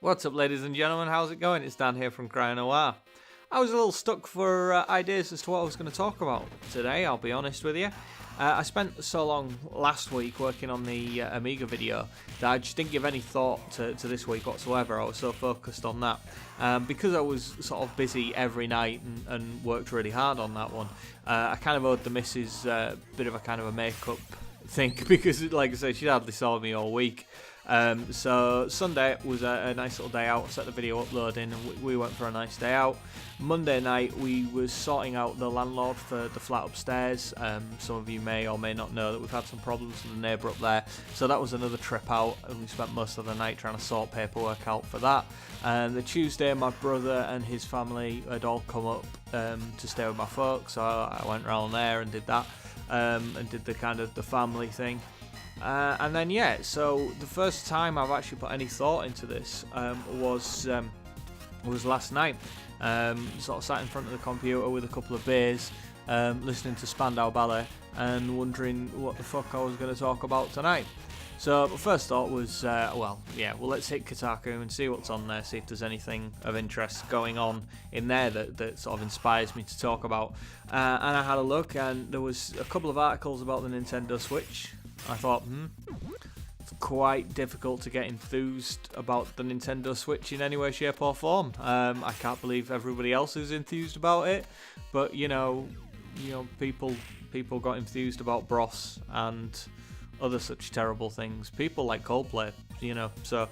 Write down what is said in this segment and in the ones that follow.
What's up, ladies and gentlemen? How's it going? It's Dan here from Cry Noir. I was a little stuck for ideas as to what I was going to talk about today, I'll be honest with you. I spent so long last week working on the Amiga video that I just didn't give any thought to this week whatsoever. I was so focused on that. Because I was sort of busy every night and worked really hard on that one, I kind of owed the missus a bit of a kind of a makeup thing because, like I said, she hardly saw me all week. So Sunday was a nice little day out. I set the video uploading and we went for a nice day out. Monday night we was sorting out the landlord for the flat upstairs. Some of you may or may not know that we've had some problems with the neighbour up there, so that was another trip out and we spent most of the night trying to sort paperwork out for that. And the Tuesday my brother and his family had all come up to stay with my folks, so I went round there and did that, and did the kind of the family thing. And then so the first time I've actually put any thought into this was last night. Sort of sat in front of the computer with a couple of beers, listening to Spandau Ballet and wondering what the fuck I was going to talk about tonight. So my first thought was, let's hit Kotaku and see what's on there, see if there's anything of interest going on in there that sort of inspires me to talk about. And I had a look and there was a couple of articles about the Nintendo Switch. I thought, it's quite difficult to get enthused about the Nintendo Switch in any way, shape or form. I can't believe everybody else is enthused about it, but people got enthused about Bros and other such terrible things. People like Coldplay, So,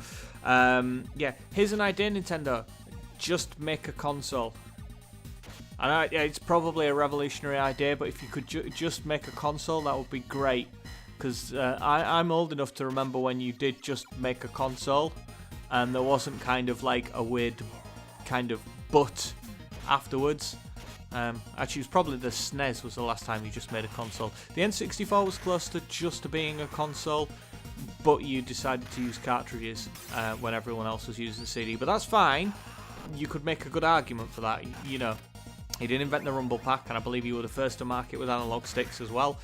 here's an idea, Nintendo. Just make a console. I know it's probably a revolutionary idea, but if you could just make a console, that would be great. Because I'm old enough to remember when you did just make a console and there wasn't kind of like a weird kind of but afterwards. Actually, it was probably the SNES was the last time you just made a console. The N64 was close to just being a console, but you decided to use cartridges when everyone else was using CD. But that's fine. You could make a good argument for that, He didn't invent the Rumble Pack, and I believe you were the first to market with analog sticks as well.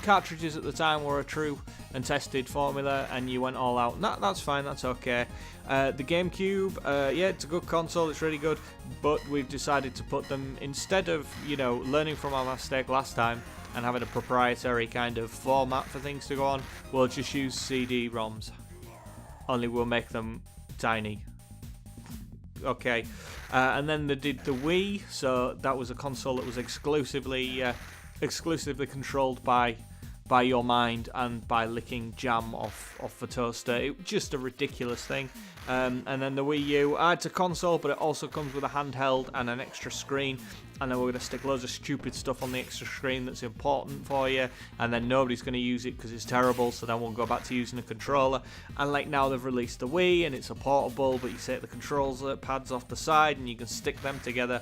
Cartridges at the time were a true and tested formula, and you went all out. That's fine, that's okay. The GameCube, it's a good console, it's really good, but we've decided to put them, instead of, learning from our mistake last time and having a proprietary kind of format for things to go on, we'll just use CD-ROMs. Only we'll make them tiny. Okay, and then they did the Wii, so that was a console that was exclusively controlled by your mind and by licking jam off the toaster. It was just a ridiculous thing. And then the Wii U, it's a console, but it also comes with a handheld and an extra screen. And then we're going to stick loads of stupid stuff on the extra screen that's important for you, and then nobody's going to use it because it's terrible, so then we'll go back to using a controller. And like now they've released the Wii, and it's a portable, but you take the controls pads off the side and you can stick them together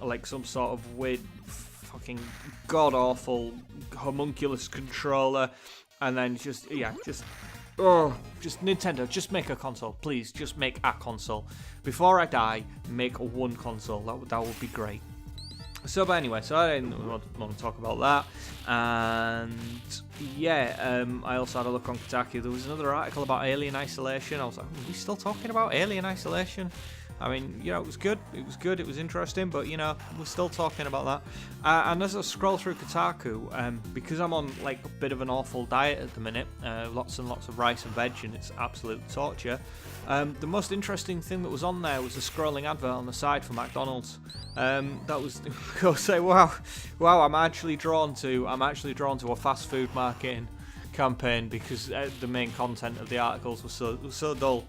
like some sort of weird fucking god-awful homunculus controller. And then just Nintendo, just make a console, please. Just make a console. Before I die, make one console. That would be great. So, but anyway, so I didn't want to talk about that. And I also had a look on Kotaku. There was another article about Alien Isolation. I was like, are we still talking about Alien Isolation? I mean, it was good. It was interesting, but we're still talking about that. And as I scroll through Kotaku, because I'm on like a bit of an awful diet at the minute, lots and lots of rice and veg, and it's absolute torture. The most interesting thing that was on there was a scrolling advert on the side for McDonald's. That was, go say, wow, I'm actually drawn to a fast food marketing campaign because the main content of the articles was so dull.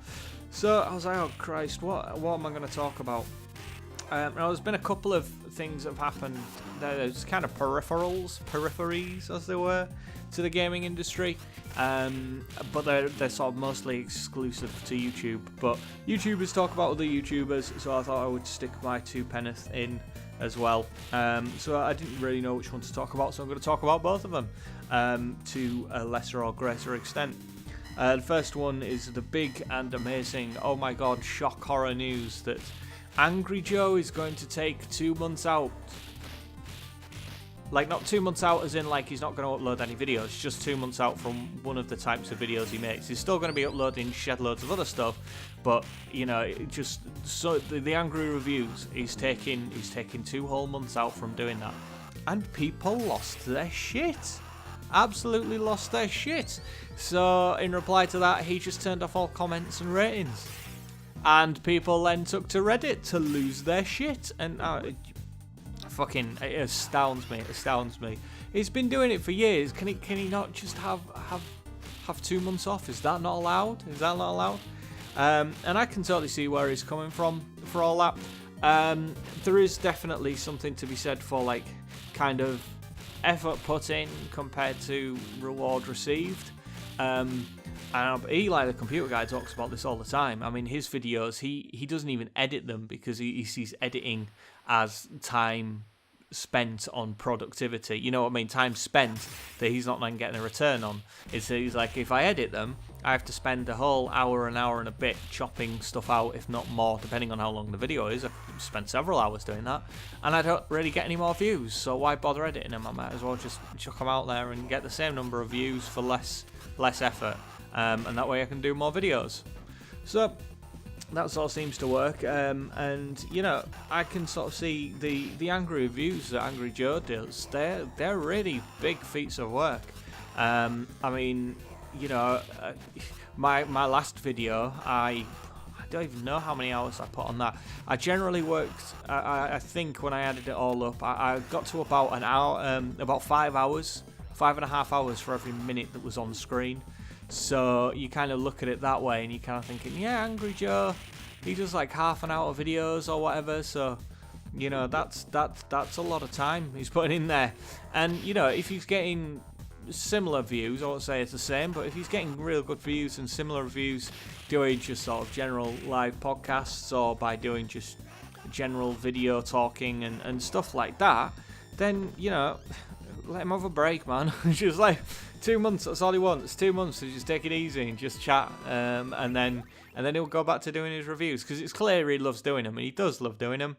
So I was like, oh Christ, what am I going to talk about? Now there's been a couple of things that have happened. There's kind of peripheries as they were, to the gaming industry, but they're sort of mostly exclusive to YouTube. But YouTubers talk about other YouTubers, so I thought I would stick my 2 penneth in as well. So I didn't really know which one to talk about, so I'm going to talk about both of them to a lesser or greater extent. The first one is the big and amazing, oh my god, shock horror news that Angry Joe is going to take 2 months out. Like, not 2 months out as in, like, he's not going to upload any videos, just 2 months out from one of the types of videos he makes. He's still going to be uploading shed loads of other stuff, but, you know, it just, so the angry reviews, he's taking 2 whole months out from doing that. And people lost their shit. Absolutely lost their shit. So, in reply to that, he just turned off all comments and ratings. And people then took to Reddit to lose their shit. And fucking, it astounds me. He's been doing it for years. Can he not just have 2 months off? Is that not allowed? And I can totally see where he's coming from for all that. There is definitely something to be said for, like, kind of effort put in compared to reward received. And Eli, the computer guy, talks about this all the time. I mean, his videos, he doesn't even edit them because he sees editing as time spent on productivity. You know what I mean? Time spent that he's not then getting a return on. He's like, if I edit them, I have to spend a whole hour and a bit chopping stuff out, if not more, depending on how long the video is. I've spent several hours doing that, and I don't really get any more views, so why bother editing them? I might as well just chuck them out there and get the same number of views for less effort, and that way I can do more videos. So that sort of seems to work, and you know, I can sort of see the angry reviews that Angry Joe does. They're really big feats of work. I mean, you know, my last video, I don't even know how many hours I put on that. I generally worked, I think when I added it all up, I got to about an hour, about 5 hours, 5.5 hours for every minute that was on screen. So you kind of look at it that way, and you're kind of thinking, yeah, Angry Joe, he does like half an hour videos or whatever. So, you know, that's a lot of time he's putting in there. And you know, if he's getting similar views, I won't say it's the same, but if he's getting real good views and similar views doing just sort of general live podcasts or by doing just general video talking and stuff like that, then, you know, let him have a break, man. Just like 2 months, that's all he wants. 2 months to just take it easy and just chat, and then he'll go back to doing his reviews, because it's clear he loves doing them, and he does love doing them,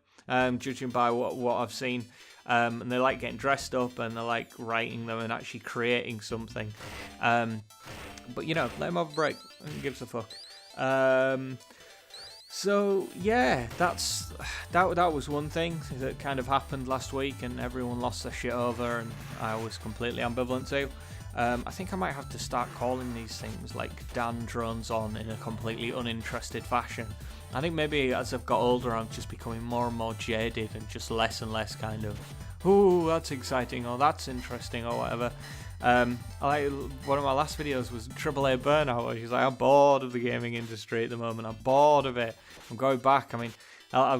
judging by what I've seen. And they like getting dressed up, and they like writing them and actually creating something. But you know, let him have a break. Who gives a fuck? So yeah, that was one thing that kind of happened last week, and everyone lost their shit over, and I was completely ambivalent to. I think I might have to start calling these things like Dan Drones On in a completely uninterested fashion. I think maybe as I've got older, I'm just becoming more and more jaded and just less and less kind of, ooh, that's exciting, or that's interesting, or whatever. One of my last videos was AAA Burnout, where she's like, I'm bored of the gaming industry at the moment. I'm bored of it. I'm going back. I mean, I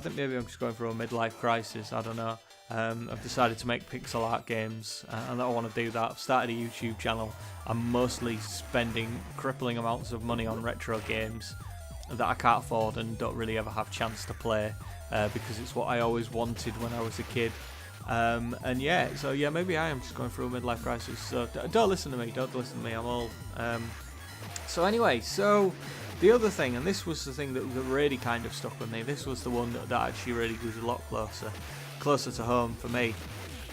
think maybe I'm just going through a midlife crisis. I don't know. I've decided to make pixel art games, and I want to do that. I've started a YouTube channel. I'm mostly spending crippling amounts of money on retro games that I can't afford and don't really ever have a chance to play, because it's what I always wanted when I was a kid. And yeah, so yeah, maybe I am just going through a midlife crisis. So don't listen to me. I'm old. So anyway, so the other thing, and this was the thing that really kind of stuck with me. This was the one that actually really was a lot closer to home for me.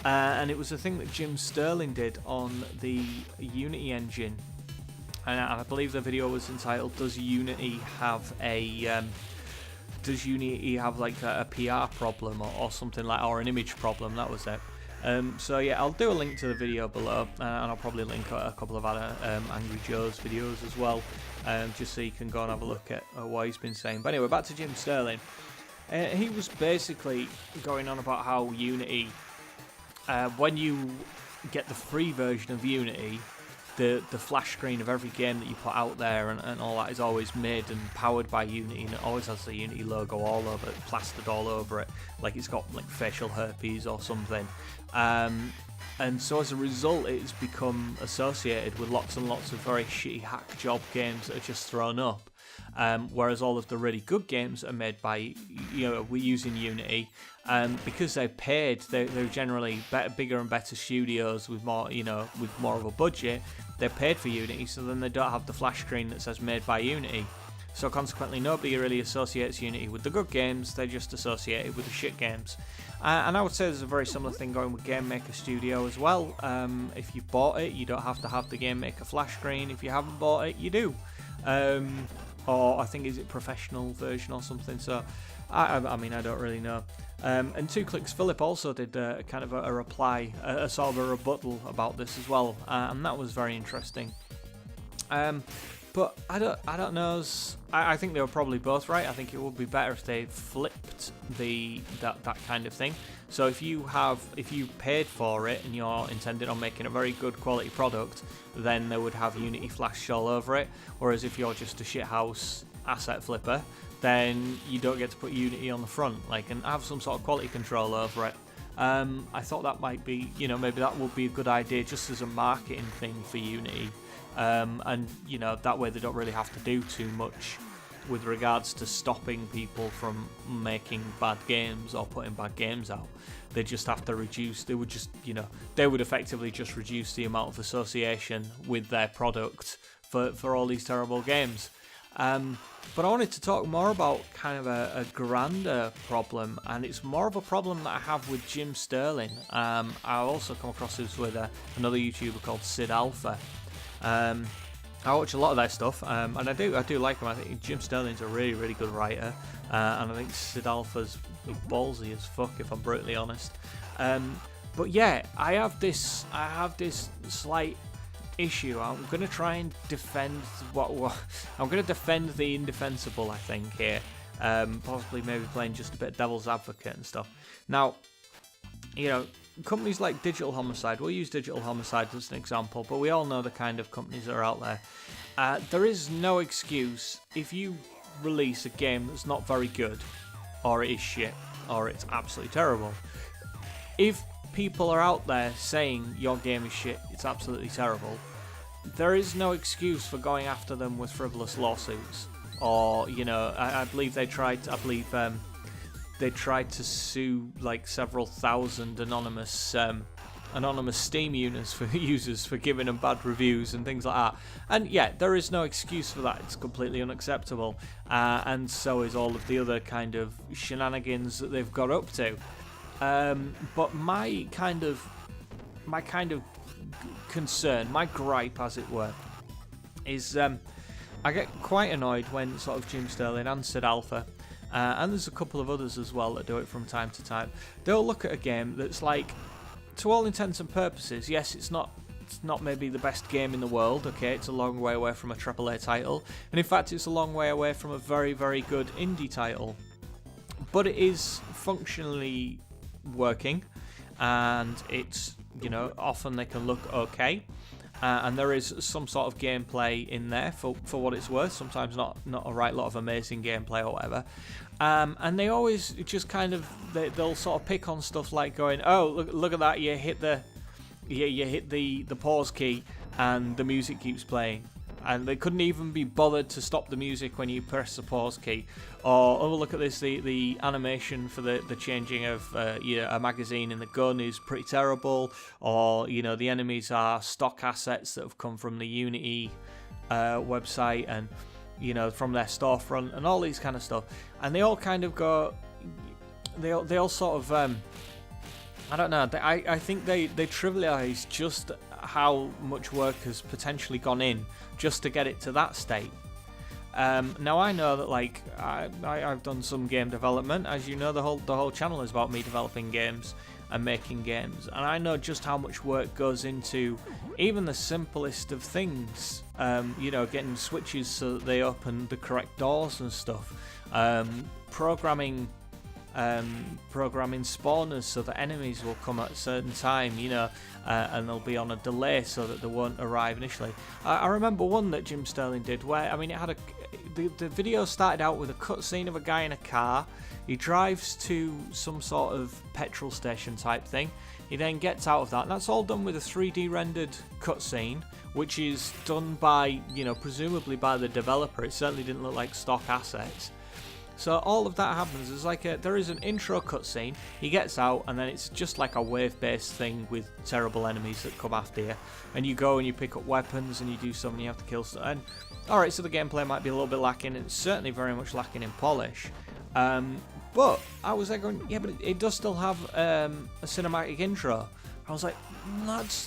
And it was the thing that Jim Sterling did on the Unity engine. And I believe the video was entitled, Does Unity have like a PR problem or something like, or an image problem? That was it. So yeah, I'll do a link to the video below, and I'll probably link a couple of other Angry Joe's videos as well, just so you can go and have a look at what he's been saying. But anyway, back to Jim Sterling. He was basically going on about how Unity, when you get the free version of Unity, the flash screen of every game that you put out there and all that is always made and powered by Unity, and it always has the Unity logo all over it, plastered all over it, like it's got like facial herpes or something. And so as a result, it's become associated with lots and lots of very shitty hack job games that are just thrown up. Whereas all of the really good games are made by, using Unity, because they're paid, they're generally bigger and better studios with more, of a budget. They're paid for Unity, so then they don't have the flash screen that says made by Unity. So consequently, nobody really associates Unity with the good games, they just associate it with the shit games. And I would say there's a very similar thing going with Game Maker Studio as well. If you've bought it, you don't have to have the Game Maker flash screen. If you haven't bought it, you do. Or I think, is it professional version or something? So, I mean, I don't really know. And 2 Clicks Philip also did kind of a reply, a sort of a rebuttal about this as well, and that was very interesting. But I don't know. I think they were probably both right. I think it would be better if they flipped that kind of thing. So if you paid for it and you're intended on making a very good quality product, then they would have Unity flash all over it. Whereas if you're just a shithouse asset flipper, then you don't get to put Unity on the front, and have some sort of quality control over it. I thought that might be, maybe that would be a good idea just as a marketing thing for Unity. And that way they don't really have to do too much with regards to stopping people from making bad games or putting bad games out. They just have to reduce, they would effectively just reduce the amount of association with their product for all these terrible games. But I wanted to talk more about kind of a grander problem, and it's more of a problem that I have with Jim Sterling. I also come across this with another YouTuber called Sid Alpha. I watch a lot of their stuff, and I do like him. I think Jim Sterling's a really, really good writer, and I think Sid Alpha's ballsy as fuck, if I'm brutally honest. But yeah, I have this slight issue. I'm gonna try and defend I'm gonna defend the indefensible, I think, here. Possibly maybe playing just a bit of devil's advocate and stuff. Now, companies like Digital Homicide, we'll use Digital Homicide as an example, but we all know the kind of companies that are out there. There is no excuse if you release a game that's not very good, or it is shit, or it's absolutely terrible. If people are out there saying your game is shit, it's absolutely terrible, there is no excuse for going after them with frivolous lawsuits. Or, I believe they tried to sue several thousand anonymous Steam users for giving them bad reviews and things like that. And yeah, there is no excuse for that. It's completely unacceptable. And so is all of the other kind of shenanigans that they've got up to. But my kind of concern, my gripe, as it were, is I get quite annoyed when sort of Jim Sterling and Sid Alpha, and there's a couple of others as well that do it from time to time. They'll look at a game that's to all intents and purposes, yes, it's not maybe the best game in the world, okay, it's a long way away from a AAA title, and in fact it's a long way away from a very, very good indie title, but it is functionally working, and it's, often they can look okay, and there is some sort of gameplay in there for what it's worth, sometimes not a right lot of amazing gameplay or whatever, and they always just kind of, they'll sort of pick on stuff like going, oh, look at that, you hit the pause key and the music keeps playing, and they couldn't even be bothered to stop the music when you press the pause key. Or, oh, look at this, the animation for the changing of a magazine in the gun is pretty terrible. Or, the enemies are stock assets that have come from the Unity website and, from their storefront and all these kind of stuff. And they all kind of go, they all sort of, I don't know, I think they trivialise just how much work has potentially gone in just to get it to that state. Now I know that I've done some game development, as you know, the whole channel is about me developing games and making games, and I know just how much work goes into even the simplest of things, getting switches so that they open the correct doors and stuff, programming spawners so that enemies will come at a certain time, and they'll be on a delay so that they won't arrive initially. I remember one that Jim Sterling did where, it had the video started out with a cutscene of a guy in a car. He drives to some sort of petrol station type thing. He then gets out of that, and that's all done with a 3D rendered cutscene, which is done by, presumably by the developer. It certainly didn't look like stock assets. So all of that happens. There's like there is an intro cutscene. He gets out, and then it's just like a wave-based thing with terrible enemies that come after you. And you go and you pick up weapons, and you do something. You have to kill stuff. And all right, so the gameplay might be a little bit lacking, and it's certainly very much lacking in polish. But I was there going, yeah, but it does still have a cinematic intro. I was like,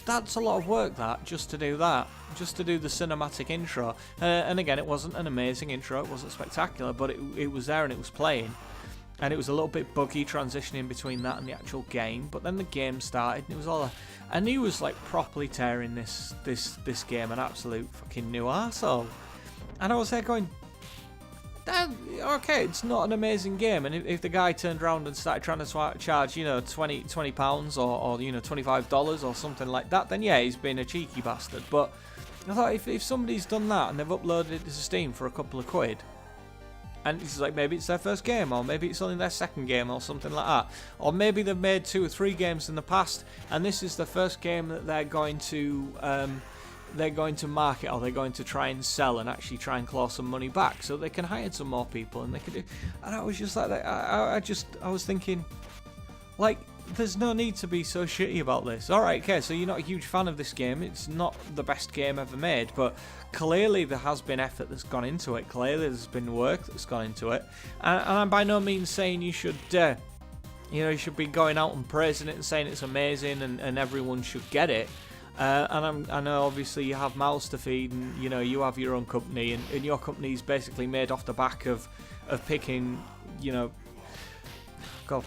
that's a lot of work, that, just to do that. Just to do the cinematic intro. And again, it wasn't an amazing intro, it wasn't spectacular, but it was there and it was playing. And it was a little bit buggy transitioning between that and the actual game. But then the game started and it was all... And he was like properly tearing this game an absolute fucking new arsehole. And I was there going... Okay, it's not an amazing game, and if the guy turned around and started trying to charge, you know, £20 or you know, $25 or something like that, then yeah, he's been a cheeky bastard. But I thought if somebody's done that and they've uploaded it to Steam for a couple of quid, and it's like maybe it's their first game, or maybe it's only their second game or something like that, or maybe they've made 2 or 3 games in the past, and this is the first game that they're going to market, or they're going to try and sell and actually try and claw some money back so they can hire some more people and they can do. And I was just like that. I was thinking, like, there's no need to be so shitty about this. Alright, okay, so you're not a huge fan of this game. It's not the best game ever made, but clearly there has been effort that's gone into it. Clearly there's been work that's gone into it. And I'm by no means saying you should you should be going out and praising it and saying it's amazing and everyone should get it. I know obviously you have mouths to feed, and you know you have your own company, and your company is basically made off the back of picking, you know,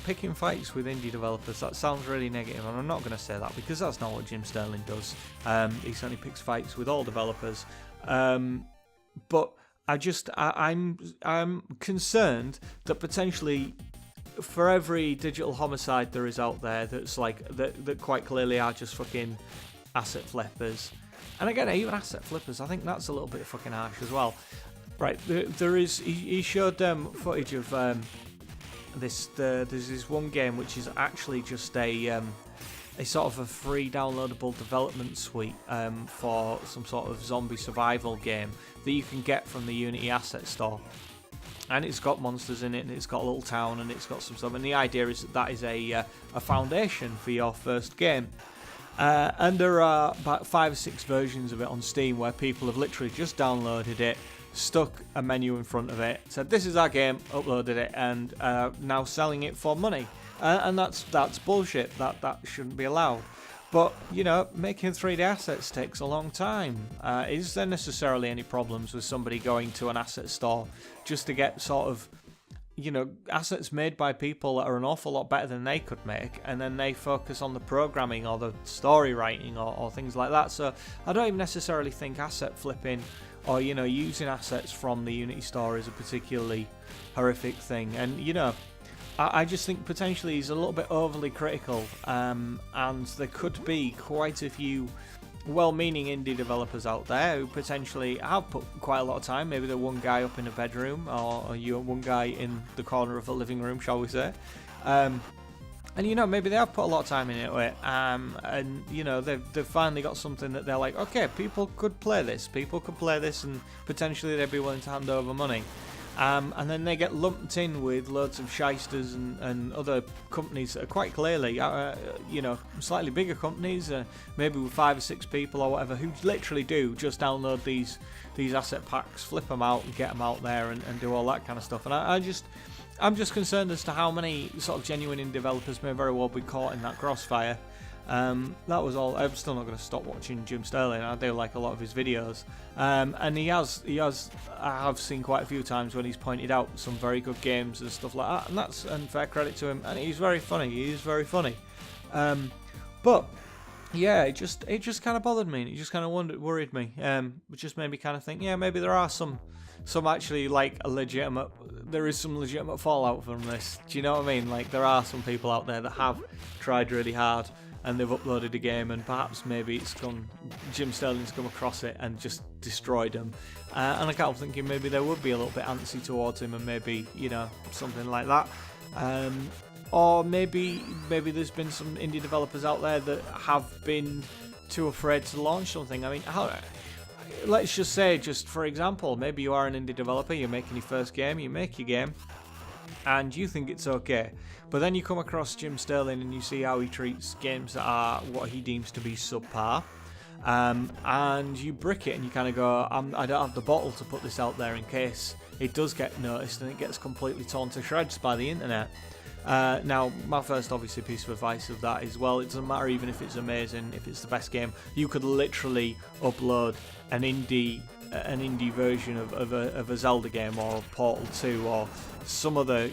picking fights with indie developers. That sounds really negative, and I'm not going to say that because that's not what Jim Sterling does. He certainly picks fights with all developers, but I'm concerned that potentially, for every digital homicide there is out there that's like that quite clearly are just fucking asset flippers. And again, even asset flippers, I think that's a little bit fucking harsh as well. Right, there is. He showed footage of there's this one game which is actually just a sort of a free downloadable development suite for some sort of zombie survival game that you can get from the Unity Asset Store. And it's got monsters in it, and it's got a little town, and it's got some stuff. And the idea is that is a foundation for your first game. And there are about 5 or 6 versions of it on Steam where people have literally just downloaded it, stuck a menu in front of it, said this is our game, uploaded it, and now selling it for money. And that's bullshit. That shouldn't be allowed. But, you know, making 3D assets takes a long time. Is there necessarily any problems with somebody going to an asset store just to get sort of, you know, assets made by people that are an awful lot better than they could make, and then they focus on the programming or the story writing or things like that? So I don't even necessarily think asset flipping or, you know, using assets from the Unity store is a particularly horrific thing. And, you know, I just think potentially he's a little bit overly critical, and there could be quite a few well-meaning indie developers out there who potentially have put quite a lot of time. Maybe they're one guy up in a bedroom, or you're one guy in the corner of a living room, shall we say. And, you know, maybe they have put a lot of time into it, and, you know, they've finally got something that they're like, okay, people could play this, and potentially they'd be willing to hand over money. And then they get lumped in with loads of shysters and other companies that are quite clearly, you know, slightly bigger companies, maybe with 5 or 6 people or whatever, who literally do just download these asset packs, flip them out and get them out there and do all that kind of stuff. And I'm just concerned as to how many sort of genuine indie developers may very well be caught in that crossfire. That was all. I'm still not going to stop watching Jim Sterling. I do like a lot of his videos, and I have seen quite a few times when he's pointed out some very good games and stuff like that, and that's unfair credit to him. And he's very funny. He is very funny. But yeah, it just kind of bothered me. It just kind of worried me. It just made me kind of think, yeah, maybe there are some actually like there is some legitimate fallout from this. Do you know what I mean? Like, there are some people out there that have tried really hard and they've uploaded a game, and perhaps maybe Jim Sterling's come across it and just destroyed them. And I kind of thinking maybe there would be a little bit antsy towards him, and maybe, you know, something like that. Or maybe there's been some indie developers out there that have been too afraid to launch something. I mean, let's just say, just for example, maybe you are an indie developer, you're making your first game, you make your game, and you think it's okay. But then you come across Jim Sterling and you see how he treats games that are what he deems to be subpar. And you brick it and you kind of go, I don't have the bottle to put this out there in case it does get noticed and it gets completely torn to shreds by the internet. Now, my first obviously piece of advice of that is, well, it doesn't matter even if it's amazing, if it's the best game. You could literally upload an indie version of a Zelda game or Portal 2 or some other,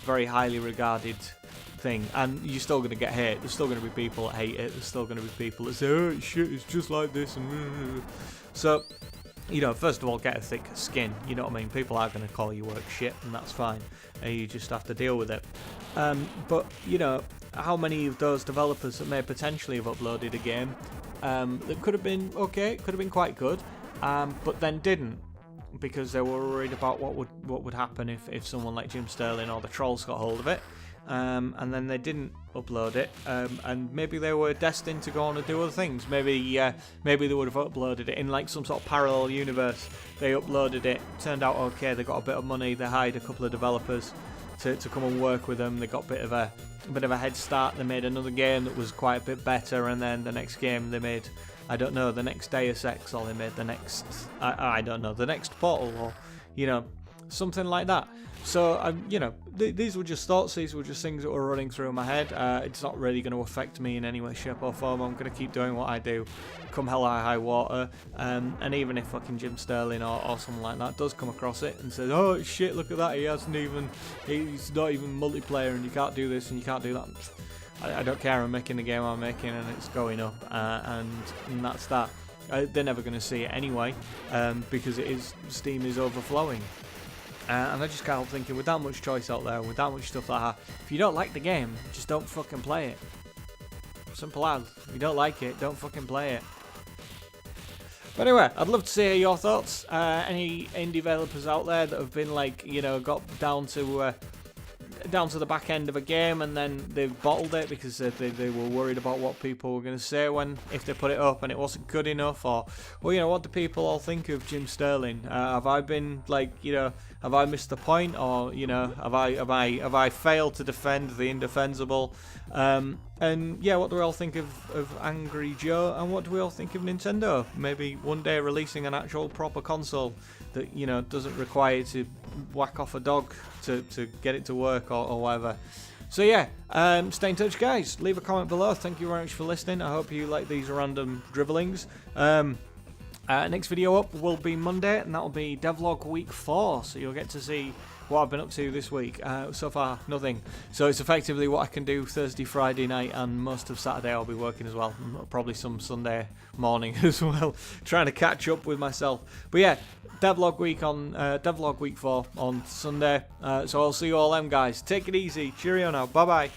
very highly regarded thing, and you're still going to get hate. There's still going to be people that hate it. There's still going to be people that say, oh shit, it's just like this. And so, first of all, get a thick skin. You know what I mean? People are going to call your work shit, and that's fine. And you just have to deal with it. But how many of those developers that may potentially have uploaded a game that could have been okay, could have been quite good, but then didn't, because they were worried about what would happen if someone like Jim Sterling or the trolls got hold of it, and then they didn't upload it, and maybe they were destined to go on and do other things. Maybe they would have uploaded it in like some sort of parallel universe. They uploaded it, turned out okay, they got a bit of money, they hired a couple of developers to come and work with them. They got a bit of a head start. They made another game that was quite a bit better, and then the next game they made, I don't know, the next Deus Ex, or they made the next, I don't know, the next Portal, or something like that. So these were just thoughts. These were just things that were running through my head. It's not really going to affect me in any way, shape or form. I'm going to keep doing what I do, come hell or high water. And even if fucking Jim Sterling or someone like that does come across it and says, oh shit, look at that, he's not even multiplayer, and you can't do this and you can't do that, I don't care. I'm making the game I'm making, and it's going up, and that's that. They're never going to see it anyway, because Steam is overflowing. And I just can't help thinking, with that much choice out there, with that much stuff like that, if you don't like the game, just don't fucking play it. Simple as. If you don't like it, don't fucking play it. But anyway, I'd love to see your thoughts. Any indie developers out there that have been got down to the back end of a game and then they've bottled it because they were worried about what people were going to say if they put it up and it wasn't good enough, or what do people all think of Jim Sterling? Have I been have I missed the point, or have I failed to defend the indefensible? And yeah, what do we all think of Angry Joe, and what do we all think of Nintendo? Maybe one day releasing an actual proper console that doesn't require you to whack off a dog to get it to work or whatever. So yeah, stay in touch, guys. Leave a comment below. Thank you very much for listening. I hope you like these random dribblings. Next video up will be Monday, and that'll be Devlog Week 4, so you'll get to see what I've been up to this week. So far, nothing. So it's effectively what I can do Thursday, Friday night, and most of Saturday I'll be working as well. Probably some Sunday morning as well, trying to catch up with myself. But yeah, Devlog Week 4 on Sunday. So I'll see you all then, guys. Take it easy. Cheerio now. Bye-bye.